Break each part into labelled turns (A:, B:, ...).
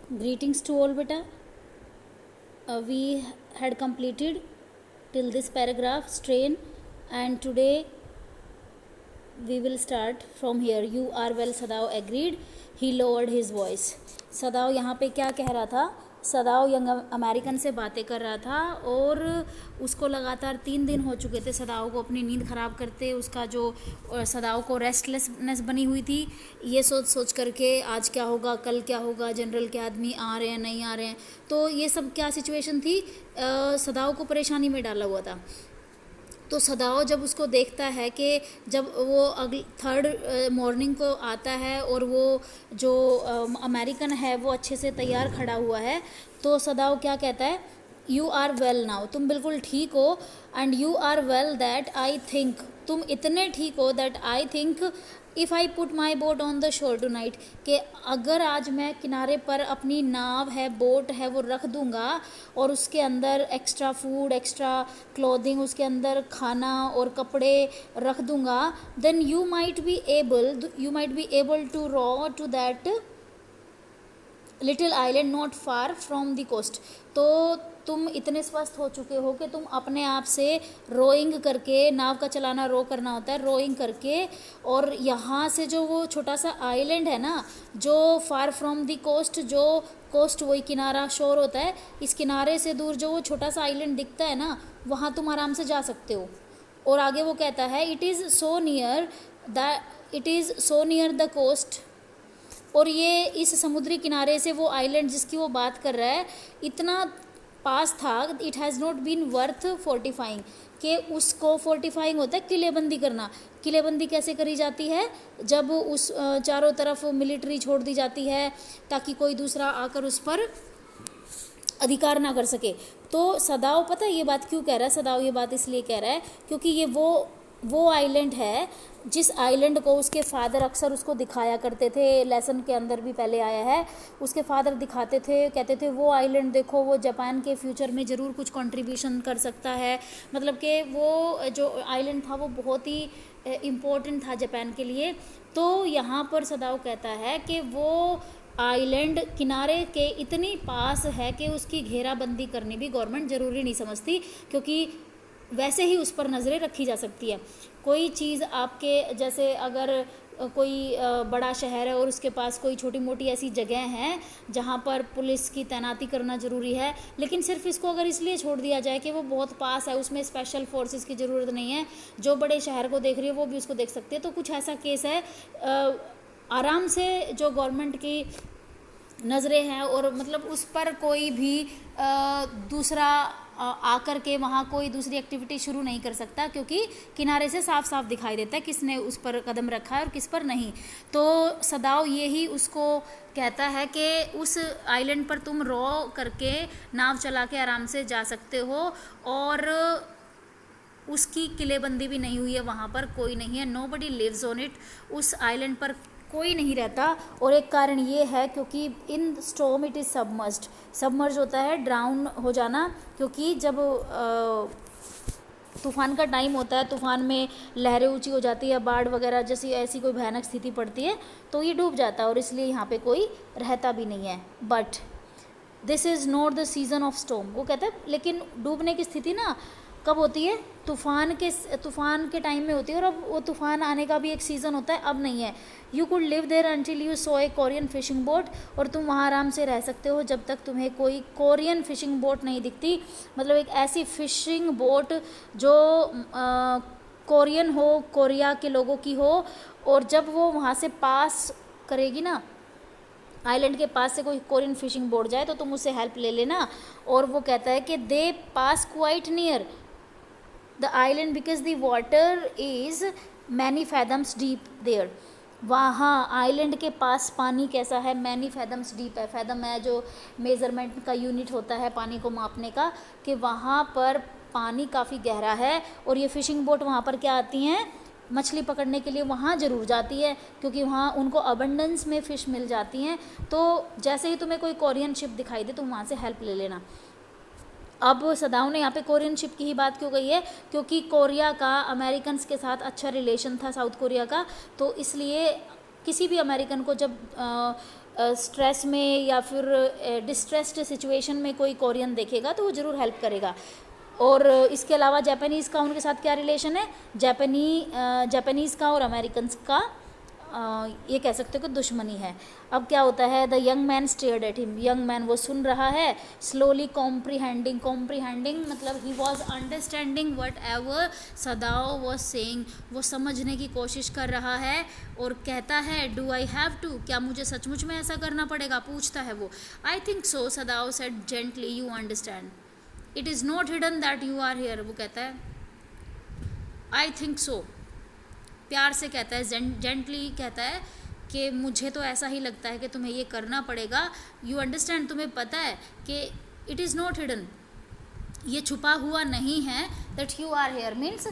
A: Greetings to all, beta. We had completed till this paragraph strain, and today we will start from here. You are well, Sadav agreed. He lowered his voice. सदाव यहाँ पे क्या कह रहा था? सदाव young American से बातें कर रहा था और उसको लगातार 3 दिन हो चुके थे सदाव को अपनी नींद ख़राब करते। उसका जो सदाव को रेस्टलेसनेस बनी हुई थी, ये सोच सोच करके आज क्या होगा, कल क्या होगा, जनरल के आदमी आ रहे हैं नहीं आ रहे हैं, तो ये सब क्या सिचुएशन थी, सदाव को परेशानी में डाला हुआ था। तो सदाव जब उसको देखता है कि जब वो अगली थर्ड मॉर्निंग को आता है और वो जो अमेरिकन है वो अच्छे से तैयार खड़ा हुआ है, तो सदाव क्या कहता है, यू आर वेल नाउ, तुम बिल्कुल ठीक हो, and you are well that I think, तुम इतने ठीक हो that I think if I put my boat on the shore tonight, कि अगर आज मैं किनारे पर अपनी नाव है, बोट है, वो रख दूँगा और उसके अंदर एक्स्ट्रा फूड, एक्स्ट्रा क्लोथिंग, उसके अंदर खाना और कपड़े रख दूँगा, then you might be able to row to that little island not far from the coast. तो तुम इतने स्वस्थ हो चुके हो कि तुम अपने आप से रोइंग करके, नाव का चलाना रो करना होता है, रोइंग करके, और यहाँ से जो वो छोटा सा आइलैंड है ना, जो फार फ्रॉम द कोस्ट, जो कोस्ट वही किनारा, शोर होता है, इस किनारे से दूर जो वो छोटा सा आइलैंड दिखता है ना, वहाँ तुम आराम से जा सकते हो। और आगे वो कहता है it is so near the coast, और ये इस समुद्री किनारे से वो आइलैंड जिसकी वो बात कर रहा है इतना पास था, it has not been worth fortifying, कि उसको फोर्टिफाइंग होता है किलेबंदी करना। किलेबंदी कैसे करी जाती है, जब उस चारों तरफ मिलिट्री छोड़ दी जाती है ताकि कोई दूसरा आकर उस पर अधिकार ना कर सके। तो सदाव पता है ये बात क्यों कह रहा है, सदाव ये बात इसलिए कह रहा है क्योंकि ये वो आइलैंड है जिस आइलैंड को उसके फादर अक्सर उसको दिखाया करते थे, लेसन के अंदर भी पहले आया है, उसके फादर दिखाते थे, कहते थे वो आइलैंड देखो, वो जापान के फ्यूचर में ज़रूर कुछ कंट्रीब्यूशन कर सकता है, मतलब कि वो जो आइलैंड था वो बहुत ही इम्पोर्टेंट था जापान के लिए। तो यहाँ पर सदाव कहता है कि वो आइलैंड किनारे के इतनी पास है कि उसकी घेराबंदी करनी भी गवर्नमेंट ज़रूरी नहीं समझती, क्योंकि वैसे ही उस पर नज़रें रखी जा सकती है। कोई चीज़ आपके, जैसे अगर कोई बड़ा शहर है और उसके पास कोई छोटी मोटी ऐसी जगह हैं जहाँ पर पुलिस की तैनाती करना ज़रूरी है, लेकिन सिर्फ इसको अगर इसलिए छोड़ दिया जाए कि वो बहुत पास है, उसमें स्पेशल फोर्सेस की ज़रूरत नहीं है, जो बड़े शहर को देख रही है वो भी उसको देख सकते हैं, तो कुछ ऐसा केस है आराम से जो गवर्नमेंट की नज़रें हैं और मतलब उस पर कोई भी दूसरा आकर के वहाँ कोई दूसरी एक्टिविटी शुरू नहीं कर सकता, क्योंकि किनारे से साफ साफ दिखाई देता है किसने उस पर कदम रखा है और किस पर नहीं। तो सदाव यही उसको कहता है कि उस आइलैंड पर तुम रॉ करके नाव चला के आराम से जा सकते हो, और उसकी किलेबंदी भी नहीं हुई है, वहाँ पर कोई नहीं है, नोबडी लिव्स ऑन इट, उस आइलैंड पर कोई नहीं रहता। और एक कारण ये है क्योंकि इन स्टॉर्म इट इज़ सबमर्ज होता है, ड्राउन हो जाना, क्योंकि जब तूफ़ान का टाइम होता है, तूफ़ान में लहरें ऊंची हो जाती है, बाढ़ वगैरह जैसी ऐसी कोई भयानक स्थिति पड़ती है तो ये डूब जाता है, और इसलिए यहाँ पे कोई रहता भी नहीं है। But this is not the season off storm, वो कहता है, लेकिन डूबने की स्थिति ना कब होती है, तूफ़ान के टाइम में होती है, और अब वो तूफ़ान आने का भी एक सीज़न होता है, अब नहीं है। You could live there until you saw a Korean fishing boat, और तुम वहाँ आराम से रह सकते हो जब तक तुम्हें कोई कोरियन फिशिंग बोट नहीं दिखती, मतलब एक ऐसी फिशिंग बोट जो कोरियन हो, कोरिया के लोगों की हो, और जब वो वहाँ से पास करेगी ना, आइलैंड के पास से कोई कोरियन फिशिंग बोट जाए तो तुम उससे हेल्प ले लेना। और वो कहता है कि they pass quite near the island because the water is many fathoms deep there, वहाँ आइलैंड के पास पानी कैसा है, मैनी फैदम्स डीप है, फैदम है जो मेज़रमेंट का यूनिट होता है पानी को मापने का, कि वहाँ पर पानी काफ़ी गहरा है, और ये फ़िशिंग बोट वहाँ पर क्या आती हैं, मछली पकड़ने के लिए वहाँ ज़रूर जाती है, क्योंकि वहाँ उनको अबंडेंस में फ़िश मिल जाती हैं। तो जैसे ही तुम्हें कोई कोरियन शिप दिखाई दे तुम वहाँ से हेल्प ले लेना। अब सदाव ने यहाँ पे कोरियन शिप की ही बात क्यों कही है, क्योंकि कोरिया का अमेरिकन्स के साथ अच्छा रिलेशन था, साउथ कोरिया का, तो इसलिए किसी भी अमेरिकन को जब स्ट्रेस में या फिर डिस्ट्रेस्ड सिचुएशन में कोई कोरियन देखेगा तो वो ज़रूर हेल्प करेगा। और इसके अलावा जापानीज़ का उनके साथ क्या रिलेशन है, जापानीज़ का और अमेरिकन्स का ये कह सकते हो कि दुश्मनी है। अब क्या होता है, the young man stared at him, young man वो सुन रहा है, स्लोली कॉम्प्रीहेंडिंग, कॉम्प्रीहेंडिंग मतलब he was understanding what ever Sadao was saying, वो समझने की कोशिश कर रहा है और कहता है डू आई हैव टू, क्या मुझे सचमुच में ऐसा करना पड़ेगा, पूछता है वो। I think so Sadao said gently, you understand, it is not hidden that you are here, वो कहता है आई थिंक सो, प्यार से कहता है, जेंटली कहता है कि मुझे तो ऐसा ही लगता है कि तुम्हें ये करना पड़ेगा, यू अंडरस्टैंड, तुम्हें पता है कि इट इज़ नॉट हिडन, ये छुपा हुआ नहीं है, that you are here means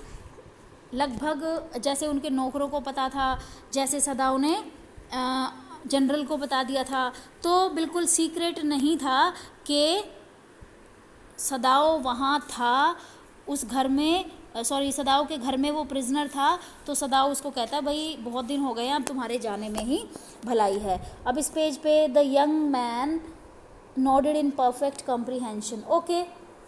A: लगभग जैसे उनके नौकरों को पता था, जैसे सदाओ ने जनरल को बता दिया था, तो बिल्कुल सीक्रेट नहीं था कि सदाओ वहाँ था उस घर में, सदाओ के घर में वो प्रिजनर था। तो सदाओ उसको कहता है भाई बहुत दिन हो गए हैं, अब तुम्हारे जाने में ही भलाई है। अब इस पेज पे the young man nodded in perfect comprehension, okay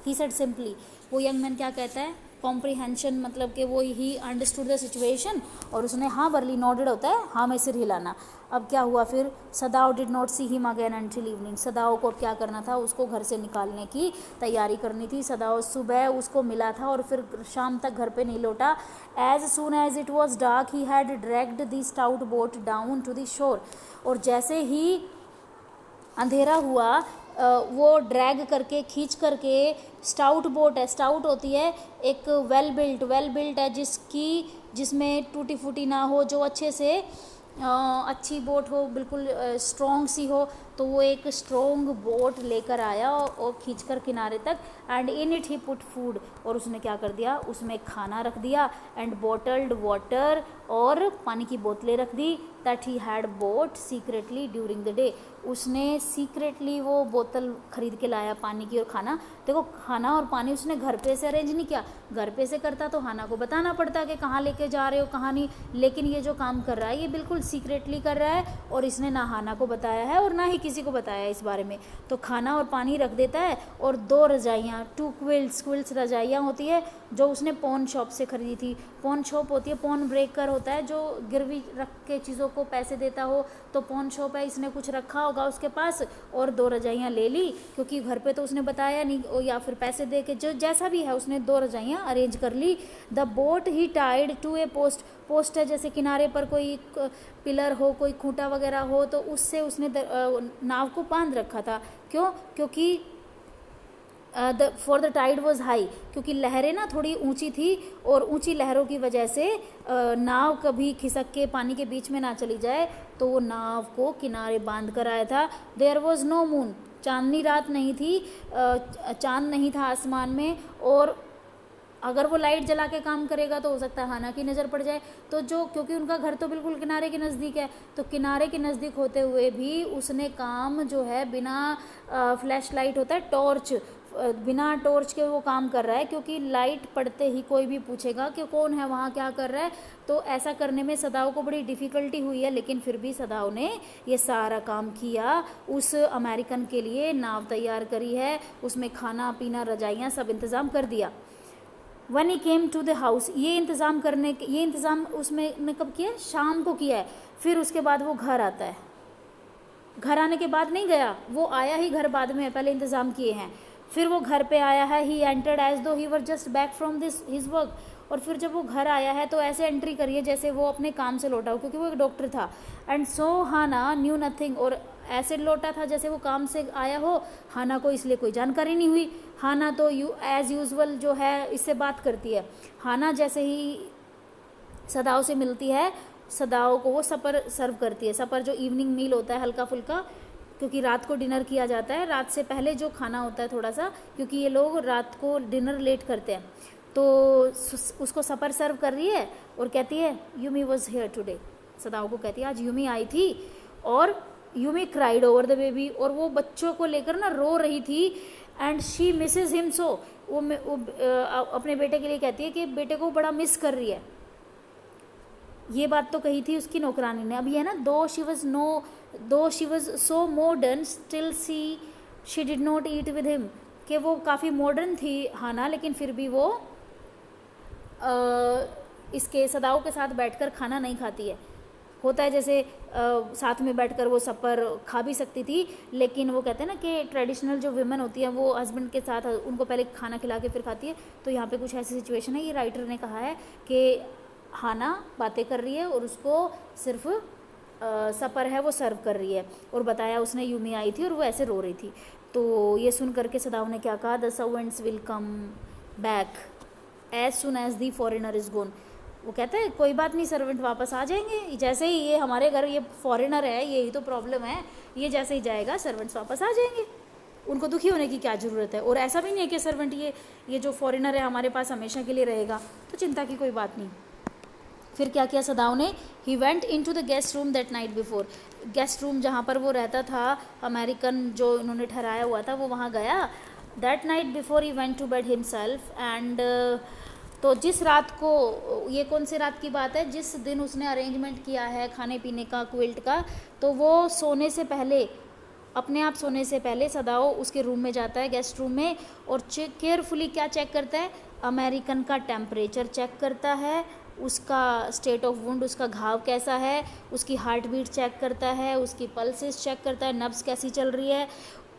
A: he said simply, वो यंग मैन क्या कहता है, कॉम्प्रीहेंशन मतलब कि वो ही अंडरस्टूड द सिचुएशन, और उसने हाँ वर्ली, नोडेड होता है हाँ में सिर हिलाना। अब क्या हुआ फिर, Sadao did not see him again until evening, Sadao को क्या करना था, उसको घर से निकालने की तैयारी करनी थी। सदाओ सुबह उसको मिला था और फिर शाम तक घर पे नहीं लौटा। As soon as it was dark he had dragged the stout boat down to the shore, और जैसे ही अंधेरा हुआ वो ड्रैग करके खींच करके, स्टाउट बोट है, स्टाउट होती है एक वेल बिल्ट है जिसमें टूटी फूटी ना हो, जो अच्छे से अच्छी बोट हो, बिल्कुल स्ट्रॉन्ग सी हो, तो वो एक स्ट्रॉन्ग बोट लेकर आया और खींचकर किनारे तक, and in it he put food, और उसने क्या कर दिया, उसमें खाना रख दिया, एंड बॉटल्ड वाटर, और पानी की बोतलें रख दी, that he had bought secretly during the day, उसने सीक्रेटली वो बोतल खरीद के लाया पानी की और खाना। देखो खाना और पानी उसने घर पे से अरेंज नहीं किया, घर पे से करता तो हाना को बताना पड़ता कि कहाँ लेके जा रहे हो कहाँ नहीं, लेकिन ये जो काम कर रहा है ये बिल्कुल सीक्रेटली कर रहा है, और इसने ना हाना को बताया है और ना ही किसी को बताया इस बारे में। तो खाना और पानी रख देता है, और 2 रजाइयाँ, 2 क्विल्स रजाइयाँ होती है जो उसने पॉन शॉप से खरीदी थी। पॉन शॉप होती है, पॉन ब्रेकर होता है जो गिरवी रख के चीज़ों को पैसे देता हो, तो पॉन शॉप है, इसने कुछ रखा होगा उसके पास और 2 रजाइयाँ ले ली, क्योंकि घर पे तो उसने बताया नहीं, या फिर पैसे दे के जो जैसा भी है उसने 2 रजाइयाँ अरेंज कर ली। The boat he tied to a post है जैसे किनारे पर कोई पिलर हो, कोई खूंटा वगैरह हो, तो उससे उसने नाव को बांध रखा था। क्यों, क्योंकि for the tide was high, क्योंकि लहरें ना थोड़ी ऊंची थी, और ऊंची लहरों की वजह से नाव कभी खिसक के पानी के बीच में ना चली जाए, तो वो नाव को किनारे बांध कर आया था। देयर वॉज नो मून, चांदनी रात नहीं थी, चांद नहीं था आसमान में, और अगर वो लाइट जला के काम करेगा तो हो सकता है हाना की नज़र पड़ जाए। तो जो, क्योंकि उनका घर तो बिल्कुल किनारे के नज़दीक है, तो किनारे के नज़दीक होते हुए भी उसने काम जो है बिना फ्लैश लाइट होता है टॉर्च, बिना टॉर्च के वो काम कर रहा है, क्योंकि लाइट पड़ते ही कोई भी पूछेगा कि कौन है वहाँ, क्या कर रहा है। तो ऐसा करने में सदाओ को बड़ी डिफ़िकल्टी हुई है, लेकिन फिर भी सदाओ ने ये सारा काम किया, उस अमेरिकन के लिए नाव तैयार करी है, उसमें खाना पीना रजाइयाँ सब इंतज़ाम कर दिया। When he came to the house, ये इंतज़ाम उसमें कब किया है, शाम को किया है। फिर उसके बाद वो घर आता है, घर आने के बाद नहीं गया, वो आया ही घर बाद में, पहले इंतज़ाम किए हैं। फिर वो घर पे आया है, ही entered as though he were just back from his work, और फिर जब वो घर आया है तो ऐसे एंट्री करिए जैसे वो अपने काम से लौटा हो, क्योंकि वो एक डॉक्टर था। And so Hana knew nothing, और ऐसे लौटा था जैसे वो काम से आया हो। हाना को इसलिए कोई जानकारी नहीं हुई। हाना तो एज़ यूजुअल जो है इससे बात करती है। हाना जैसे ही सदाओ से मिलती है, सदाओ को वो सपर सर्व करती है। सपर जो इवनिंग मील होता है हल्का फुल्का, क्योंकि रात को डिनर किया जाता है, रात से पहले जो खाना होता है थोड़ा सा, क्योंकि ये लोग रात को डिनर लेट करते हैं, तो उसको सपर सर्व कर रही है और कहती है Yumi was here today. Sadao को कहती है आज यूमी आई थी, और Yumi cried over the baby, और वो बच्चों को लेकर ना रो रही थी। And she misses him so, वो अपने बेटे के लिए कहती है कि बेटे को बड़ा मिस कर रही है। ये बात तो कही थी उसकी नौकरानी ने। अब ये है ना, दो शी वॉज नो दो she was so modern still she did not eat with him, कि वो काफ़ी मॉडर्न थी हाना, लेकिन फिर भी वो इसके सदाओ के साथ बैठकर खाना नहीं खाती है। होता है जैसे साथ में बैठकर वो सफ़र खा भी सकती थी, लेकिन वो कहते हैं ना कि ट्रेडिशनल जो विमेन होती हैं वो हस्बैंड के साथ उनको पहले खाना खिला के फिर खाती है। तो यहाँ पे कुछ ऐसी सिचुएशन है, ये राइटर ने कहा है कि हाना बातें कर रही है और उसको सिर्फ सफ़र है वो सर्व कर रही है, और बताया उसने यूमी आई थी और वो ऐसे रो रही थी। तो ये सुन करके सदाओ ने क्या कहा, the servants will come back as soon as the foreigner is gone. वो कहता है कोई बात नहीं, सर्वेंट वापस आ जाएंगे, जैसे ही ये हमारे घर ये फॉरेनर है, यही तो प्रॉब्लम है, ये जैसे ही जाएगा सर्वेंट्स वापस आ जाएंगे, उनको दुखी होने की क्या ज़रूरत है। और ऐसा भी नहीं है कि सर्वेंट ये जो फॉरेनर है हमारे पास हमेशा के लिए रहेगा, तो चिंता की कोई बात नहीं। फिर क्या किया सदाओ ने, he went in to the guest room that night before, guest room जहाँ पर वो रहता था, अमेरिकन जो इन्होंने ठहराया हुआ था, वो वहाँ गया। That night before he went to bed himself and, तो जिस रात को, ये कौन सी रात की बात है, जिस दिन उसने अरेंजमेंट किया है खाने पीने का, क्विल्ट का, तो वो सोने से पहले, अपने आप सोने से पहले सदाओ उसके रूम में जाता है, गेस्ट रूम में, और केयरफुली क्या चेक करता है, अमेरिकन का टेम्परेचर चेक करता है, उसका स्टेट ऑफ वुंड, उसका घाव कैसा है, उसकी हार्ट बीट चेक करता है, उसकी पल्सेस चेक करता है, नब्स कैसी चल रही है,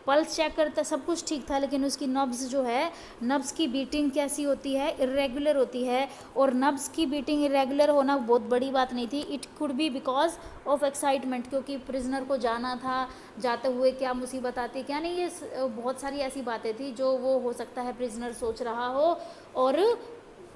A: पल्स चेक करता है, सब कुछ ठीक था, लेकिन उसकी नब्स जो है, नब्स की बीटिंग कैसी होती है, इरेगुलर होती है। और नब्स की बीटिंग इरेगुलर होना बहुत बड़ी बात नहीं थी, it could be because of excitement, क्योंकि प्रिजनर को जाना था, जाते हुए क्या मुसीबत आती क्या नहीं, ये बहुत सारी ऐसी बातें थी जो वो हो सकता है प्रिजनर सोच रहा हो, और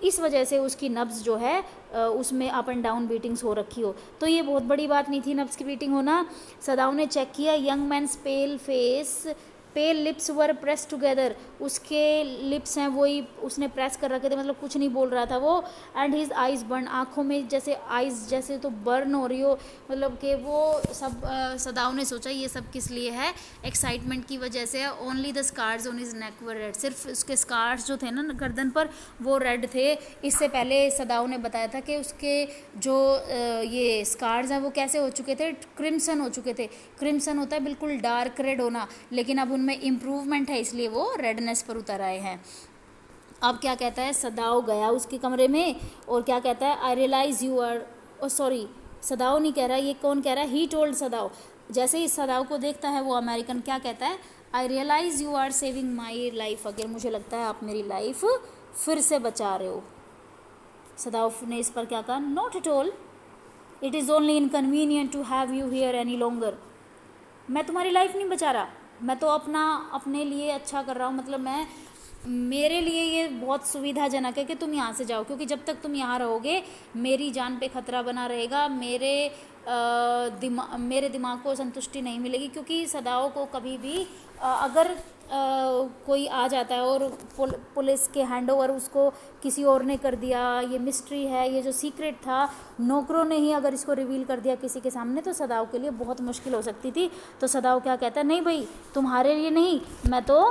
A: इस वजह से उसकी नब्स जो है उसमें अप एंड डाउन बीटिंग्स हो रखी हो। तो ये बहुत बड़ी बात नहीं थी नब्स की बीटिंग होना। सदाओ ने चेक किया, यंग मैन्स पेल फेस, पेल लिप्स वर प्रेस टुगेदर, उसके लिप्स हैं वही उसने प्रेस कर रखे थे, मतलब कुछ नहीं बोल रहा था वो। एंड हिज आइज़ बर्न, आँखों में जैसे आइज़ जैसे तो बर्न हो रही हो, मतलब कि वो सब सदाओ ने सोचा ये सब किस लिए है, एक्साइटमेंट की वजह से। Only the scars on his neck were red, सिर्फ उसके स्कार्स जो थे ना गर्दन पर वो रेड थे। इससे पहले सदाओ ने बताया था कि उसके जो ये स्कार्स हैं वो कैसे हो चुके थे, क्रिम्सन हो चुके थे। क्रिम्सन होता है बिल्कुल डार्क रेड होना, लेकिन अब उनमें इम्प्रूवमेंट है, इसलिए वो रेडनेस पर उतर आए हैं। अब क्या कहता है, सदाओ गया उसके कमरे में और क्या कहता है, I realize you are, oh sorry Sadao नहीं कह रहा, ये कौन कह रहा है, ही टोल्ड सदाओ। जैसे ही सदाओ को देखता है वो अमेरिकन क्या कहता है, I realize you are saving my life again, मुझे लगता है आप मेरी लाइफ फिर से बचा रहे हो। सदाओ ने इस पर क्या कहा, not at all, it is only inconvenient to have you here any longer, मैं तुम्हारी लाइफ नहीं बचा रहा, मैं तो अपने लिए अच्छा कर रहा हूँ, मतलब मेरे लिए ये बहुत सुविधाजनक है कि तुम यहाँ से जाओ, क्योंकि जब तक तुम यहाँ रहोगे मेरी जान पे खतरा बना रहेगा, मेरे दिमाग को संतुष्टि नहीं मिलेगी। क्योंकि सदाओ को कभी भी अगर कोई आ जाता है और पुलिस के हैंडओवर उसको किसी और ने कर दिया, ये मिस्ट्री है, ये जो सीक्रेट था नौकरों ने ही अगर इसको रिवील कर दिया किसी के सामने, तो सदाओ के लिए बहुत मुश्किल हो सकती थी। तो सदाओ क्या कहता है, नहीं भाई तुम्हारे लिए नहीं, मैं तो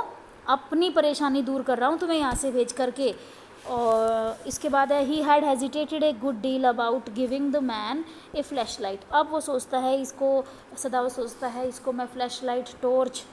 A: अपनी परेशानी दूर कर रहा हूँ तुम्हें यहाँ से भेज करके। और इसके बाद है, he had hesitated a good deal about giving the man A flash light. अब वो सोचता है, इसको सदाओ सोचता है इसको मैं फ्लैश लाइट टॉर्च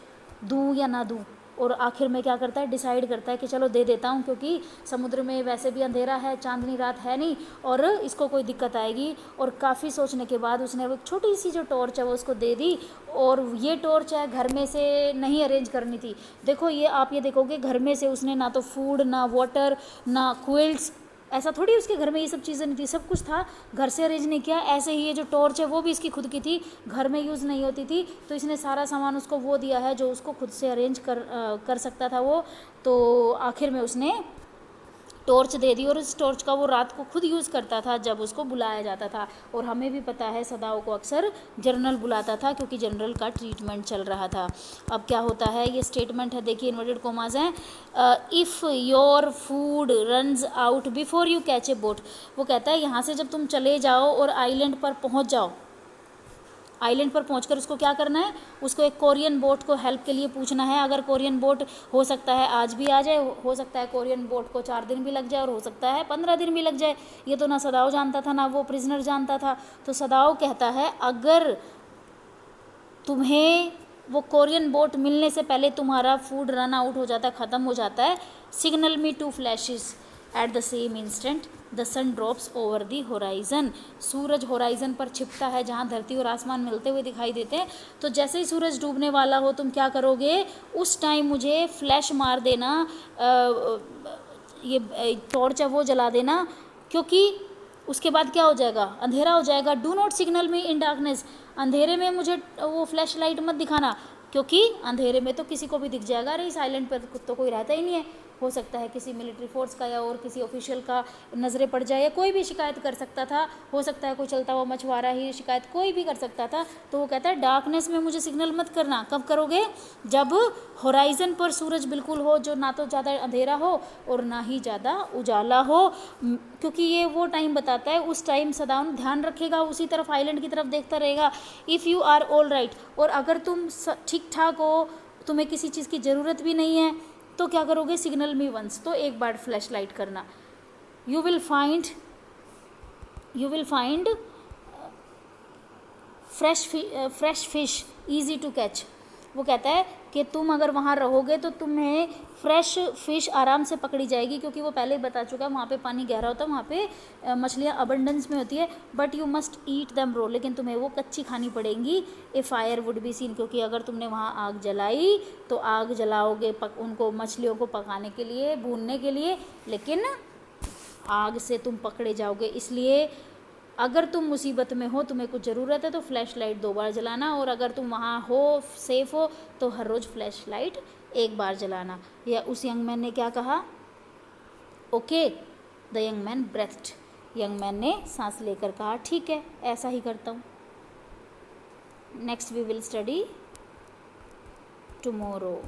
A: दूँ या ना दूँ, और आखिर में क्या करता है, डिसाइड करता है कि चलो दे देता हूँ, क्योंकि समुद्र में वैसे भी अंधेरा है, चांदनी रात है नहीं और इसको कोई दिक्कत आएगी। और काफ़ी सोचने के बाद उसने वो छोटी सी जो टॉर्च है वो उसको दे दी। और ये टॉर्च है घर में से नहीं अरेंज करनी थी। देखो ये आप ये देखोगे घर में से उसने ना तो फूड, ना वाटर, ना क्विल्ट्स, ऐसा थोड़ी उसके घर में ये सब चीज़ें नहीं थी, सब कुछ था, घर से अरेंज नहीं किया। ऐसे ही ये जो टॉर्च है वो भी इसकी खुद की थी, घर में यूज़ नहीं होती थी, तो इसने सारा सामान उसको वो दिया है जो उसको खुद से अरेंज कर सकता था वो। तो आखिर में उसने टॉर्च दे दी और इस टॉर्च का वो रात को खुद यूज़ करता था जब उसको बुलाया जाता था। और हमें भी पता है सदाओ को अक्सर जनरल बुलाता था क्योंकि जनरल का ट्रीटमेंट चल रहा था। अब क्या होता है, ये स्टेटमेंट है, देखिए इन्वर्टेड कोमास हैं, if your food runs out before you catch a boat. वो कहता है यहाँ से जब तुम चले जाओ और आइलैंड पर पहुँच जाओ, आइलैंड पर पहुंचकर उसको क्या करना है, उसको एक कोरियन बोट को हेल्प के लिए पूछना है। अगर कोरियन बोट हो सकता है आज भी आ जाए, हो सकता है कोरियन बोट को 4 दिन भी लग जाए और हो सकता है 15 दिन भी लग जाए। ये तो ना सदाओ जानता था ना वो प्रिजनर जानता था। तो सदाओ कहता है अगर तुम्हें वो कोरियन बोट मिलने से पहले तुम्हारा फूड रन आउट हो जाता है, ख़त्म हो जाता है. Signal me two flashes at the same instant the sun drops over the horizon. सूरज होराइजन पर छिपता है जहाँ धरती और आसमान मिलते हुए दिखाई देते हैं. तो जैसे ही सूरज डूबने वाला हो तुम क्या करोगे, उस टाइम मुझे फ्लैश मार देना, ये टॉर्च है वो जला देना, क्योंकि उसके बाद क्या हो जाएगा, अंधेरा हो जाएगा. Do not signal me in darkness. अंधेरे में मुझे वो फ्लैश लाइट मत दिखाना, क्योंकि अंधेरे में तो किसी को भी दिख जाएगा. अरे इस आइलैंड पर तो कोई रहता ही नहीं है. हो सकता है किसी मिलिट्री फोर्स का या और किसी ऑफिशियल का नज़रें पड़ जाए, या कोई भी शिकायत कर सकता था. हो सकता है कोई चलता हुआ मछुआरा ही शिकायत, कोई भी कर सकता था. तो वो कहता है डार्कनेस में मुझे सिग्नल मत करना. कब करोगे, जब होराइजन पर सूरज बिल्कुल हो, जो ना तो ज़्यादा अंधेरा हो और ना ही ज़्यादा उजाला हो, क्योंकि ये वो टाइम बताता है. उस टाइम सदाउन ध्यान रखेगा, उसी तरफ आइलैंड की तरफ देखता रहेगा. If you are all right, और अगर तुम ठीक ठाक हो, तुम्हें किसी चीज़ की ज़रूरत भी नहीं है, तो क्या करोगे, सिग्नल मी वंस, तो एक बार फ्लैश लाइट करना. You will find fresh fish easy to catch. वो कहता है कि तुम अगर वहाँ रहोगे तो तुम्हें फ्रेश फिश आराम से पकड़ी जाएगी, क्योंकि वो पहले ही बता चुका है वहाँ पे पानी गहरा होता है, वहाँ पे मछलियाँ अबंडेंस में होती है. But you must eat them raw, लेकिन तुम्हें वो कच्ची खानी पड़ेंगी. A fire would be seen, क्योंकि अगर तुमने वहाँ आग जलाई तो आग जलाओगे उनको मछलियों को पकाने के लिए, भूनने के लिए, लेकिन आग से तुम पकड़े जाओगे. इसलिए अगर तुम मुसीबत में हो, तुम्हें कुछ ज़रूरत है, तो फ्लैश लाइट 2 बार जलाना, और अगर तुम वहाँ हो, सेफ हो, तो हर रोज़ फ्लैश लाइट 1 बार जलाना. या उस यंग मैन ने क्या कहा, okay. The young man breathed. Young man ने सांस लेकर कहा ठीक है, ऐसा ही करता हूँ. Next we will study tomorrow.